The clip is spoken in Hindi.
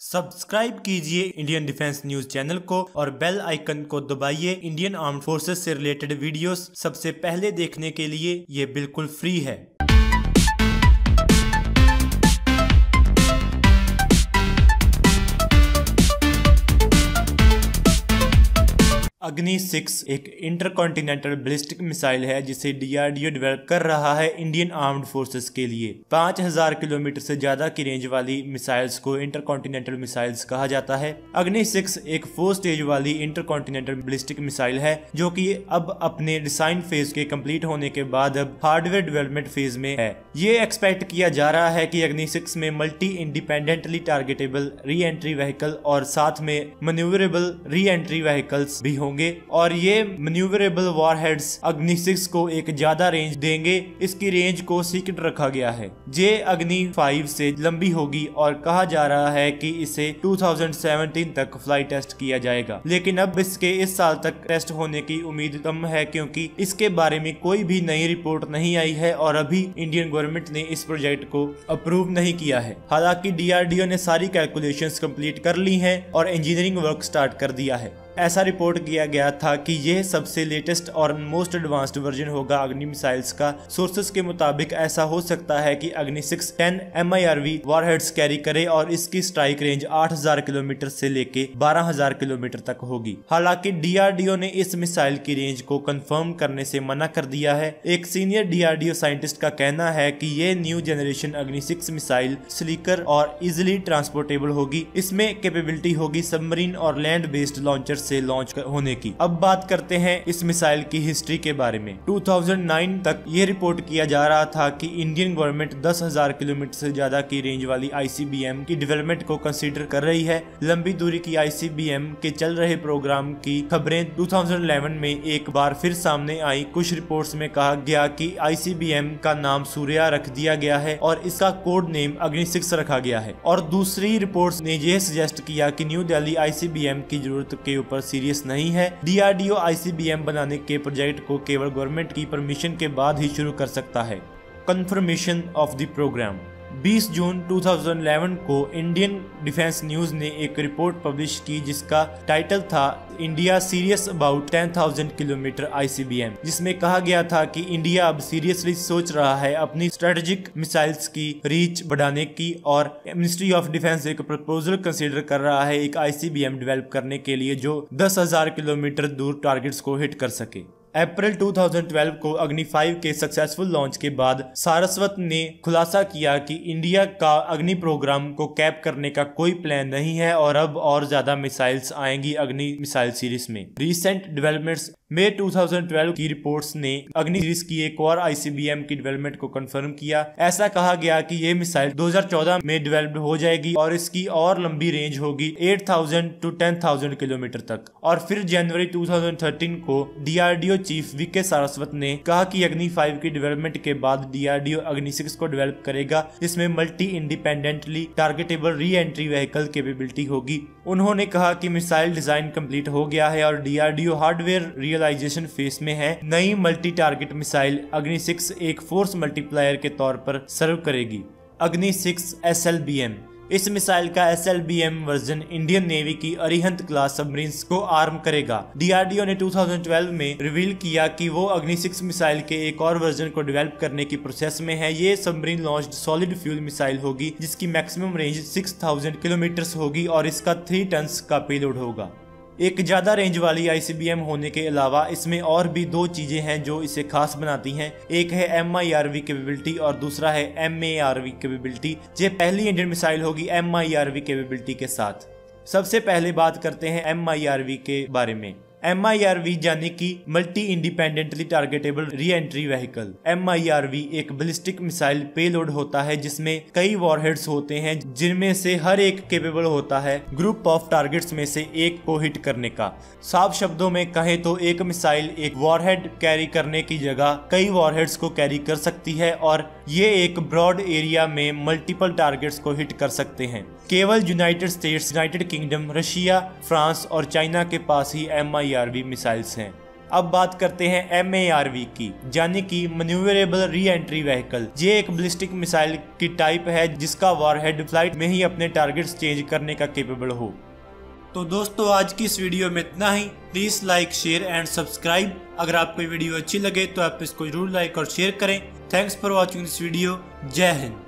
सब्सक्राइब कीजिए इंडियन डिफेंस न्यूज चैनल को और बेल आइकन को दबाइए। इंडियन आर्म्ड फोर्सेस से रिलेटेड वीडियोस सबसे पहले देखने के लिए ये बिल्कुल फ्री है। अग्नि 6 एक इंटरकॉन्टिनेंटल बैलिस्टिक मिसाइल है जिसे डीआरडीओ डेवलप कर रहा है इंडियन आर्म्ड फोर्सेस के लिए। 5000 किलोमीटर से ज्यादा की रेंज वाली मिसाइल्स को इंटरकॉन्टिनेंटल मिसाइल्स कहा जाता है। अग्नि 6 एक 4 स्टेज वाली इंटरकॉन्टिनेंटल बैलिस्टिक मिसाइल है जो कि अब अपने डिजाइन फेज के कंप्लीट होने के बाद अब हार्डवेयर डेवलपमेंट फेज में है। ये एक्सपेक्ट किया जा रहा है कि अग्नि 6 में multi independently targetable re entry vehicle और साथ में मैन्यूवरेबल री एंट्री व्हीकल्स भी होंगे और ये मैन्यूवरेबल वॉरहेड्स अग्नि 6 को एक ज्यादा रेंज देंगे। इसकी रेंज को सीक्रेट रखा गया है। ये अग्नि 5 से लंबी होगी और कहा जा रहा है कि इसे 2017 तक फ्लाई टेस्ट किया जाएगा, लेकिन अब इसके इस साल तक टेस्ट होने की उम्मीद कम है क्योंकि इसके बारे में कोई भी नई रिपोर्ट नहीं आई है और अभी इंडियन गवर्नमेंट ने इस प्रोजेक्ट को अप्रूव नहीं किया है। हालांकि डीआरडीओ ने सारी कैलकुलेशंस कंप्लीट कर ली हैं और इंजीनियरिंग वर्क स्टार्ट कर दिया है। ऐसा रिपोर्ट किया गया था कि यह सबसे लेटेस्ट और मोस्ट एडवांस्ड वर्जन होगा अग्नि मिसाइल्स का। सोर्सेस के मुताबिक ऐसा हो सकता है कि अग्नि 6 10 MIRV वॉरहेड्स कैरी करे और इसकी स्ट्राइक रेंज 8000 किलोमीटर से लेके 12000 किलोमीटर तक होगी। हालांकि डीआरडीओ ने इस मिसाइल की रेंज को कंफर्म करने से मना कर दिया है। एक सीनियर डीआरडीओ साइंटिस्ट का कहना है कि यह न्यू जनरेशन अग्नि 6 मिसाइल स्लीकर और इजिली ट्रांसपोर्टेबल होगी। इसमें कैपेबिलिटी होगी सबमरीन और लैंड बेस्ड लॉन्चर से लॉन्च होने की। अब बात करते हैं इस मिसाइल की हिस्ट्री के बारे में। 2009 तक ये रिपोर्ट किया जा रहा था कि इंडियन गवर्नमेंट 10,000 किलोमीटर से ज्यादा की रेंज वाली ICBM की डेवलपमेंट को कंसीडर कर रही है। लंबी दूरी की ICBM के चल रहे प्रोग्राम की खबरें 2011 में एक बार फिर सामने आई। कुछ रिपोर्ट्स में कहा गया कि ICBM का नाम सूर्या रख दिया गया है और इसका कोड नेम अग्नि 6 रखा गया है। और दूसरी रिपोर्ट्स ने यह सजेस्ट किया कि न्यू दिल्ली ICBM की जरूरत के ऊपर सीरियस नहीं है। डीआरडीओ ICBM बनाने के प्रोजेक्ट को केवल गवर्नमेंट की परमिशन के बाद ही शुरू कर सकता है। कंफर्मेशन ऑफ द प्रोग्राम 20 जून 2011 को इंडियन डिफेंस न्यूज ने एक रिपोर्ट पब्लिश की जिसका टाइटल था India serious about 10,000 kilometre ICBM, जिसमें कहा गया था कि इंडिया अब सीरियसली सोच रहा है अपनी स्ट्रेटेजिक मिसाइल्स की रीच बढ़ाने की और मिनिस्ट्री ऑफ डिफेंस एक प्रपोजल कंसीडर कर रहा है एक ICBM डेवलप करने के लिए जो 10,000 किलोमीटर दूर टारगेट्स को हिट कर सके। अप्रैल 2012 को अग्नि 5 के सक्सेसफुल लॉन्च के बाद सारस्वत ने खुलासा किया कि इंडिया का अग्नि प्रोग्राम को कैप करने का कोई प्लान नहीं है और अब और ज्यादा मिसाइल्स आएंगी अग्नि मिसाइल सीरीज में। रिसेंट डेवलपमेंट्स मई 2012 की रिपोर्ट्स ने अग्नि सीरीज की एक और ICBM की डेवलपमेंट को कंफर्म किया। ऐसा कहा गया कि ये मिसाइल 2014 में डेवलप्ड हो जाएगी और इसकी और लंबी रेंज होगी 8000 to 10,000 किलोमीटर तक। और फिर जनवरी 2013 को डीआरडीओ चीफ VK सारस्वत ने कहा कि अग्नि 5 की डेवलपमेंट के बाद डीआरडीओ अग्नि 6 को डेवलप करेगा जिसमें multi independently targetable re entry vehicle capability होगी। उन्होंने कहा कि मिसाइल डिजाइन कंप्लीट हो गया है और डीआरडीओ हार्डवेयर रियलाइजेशन फेज में है। नई मल्टी टारगेट मिसाइल अग्नि 6 एक फोर्स मल्टीप्लायर के तौर पर सर्व करेगी। अग्नि 6 SLBM इस मिसाइल का SLBM वर्जन इंडियन नेवी की अरिहंत क्लास सबमरीन्स को आर्म करेगा। डीआरडीओ ने 2012 में रिवील किया कि वो अग्नि 6 मिसाइल के एक और वर्जन को डेवलप करने की प्रोसेस में है। ये submarine launched solid fuel missile होगी जिसकी मैक्सिमम रेंज 6000 किलोमीटर होगी और इसका 3 टन का पेलोड होगा। एक ज्यादा रेंज वाली ICBM होने के अलावा इसमें और भी दो चीजें हैं जो इसे खास बनाती हैं। एक है MIRV कैपेबिलिटी और दूसरा है MARV कैपेबिलिटी। ये पहली इंडियन मिसाइल होगी MIRV कैपेबिलिटी के साथ। सबसे पहले बात करते हैं MIRV के बारे में। MIRV यानी कि multi independently targetable re entry vehicle. MIRV एक बैलिस्टिक मिसाइल पेलोड होता है जिसमें कई वॉरहेड्स होते हैं जिनमें से हर एक केपेबल होता है ग्रुप ऑफ टारगेट्स में से एक को हिट करने का। साफ शब्दों में कहें तो एक मिसाइल एक वॉरहेड कैरी करने की जगह कई वॉरहेड्स को कैरी कर सकती है और ये एक ब्रॉड एरिया में मल्टीपल टारगेट्स को हिट कर सकते हैं। केवल United states, United kingdom, Russia, France और चाइना के पास ही MIRV मिसाइल्स हैं। अब बात करते हैं MARV की, यानी कि मैन्यूवरेबल री एंट्री व्हीकल। ये एक बैलिस्टिक मिसाइल की टाइप है जिसका वॉरहेड फ्लाइट में ही अपने टारगेट्स चेंज करने का कैपेबल हो। तो दोस्तों आज की इस वीडियो में इतना ही। Please like, share and subscribe. अगर आपको वीडियो अच्छी लगे तो आप इसको जरूर लाइक और शेयर करें। Thanks for watching this video. जय हिंद।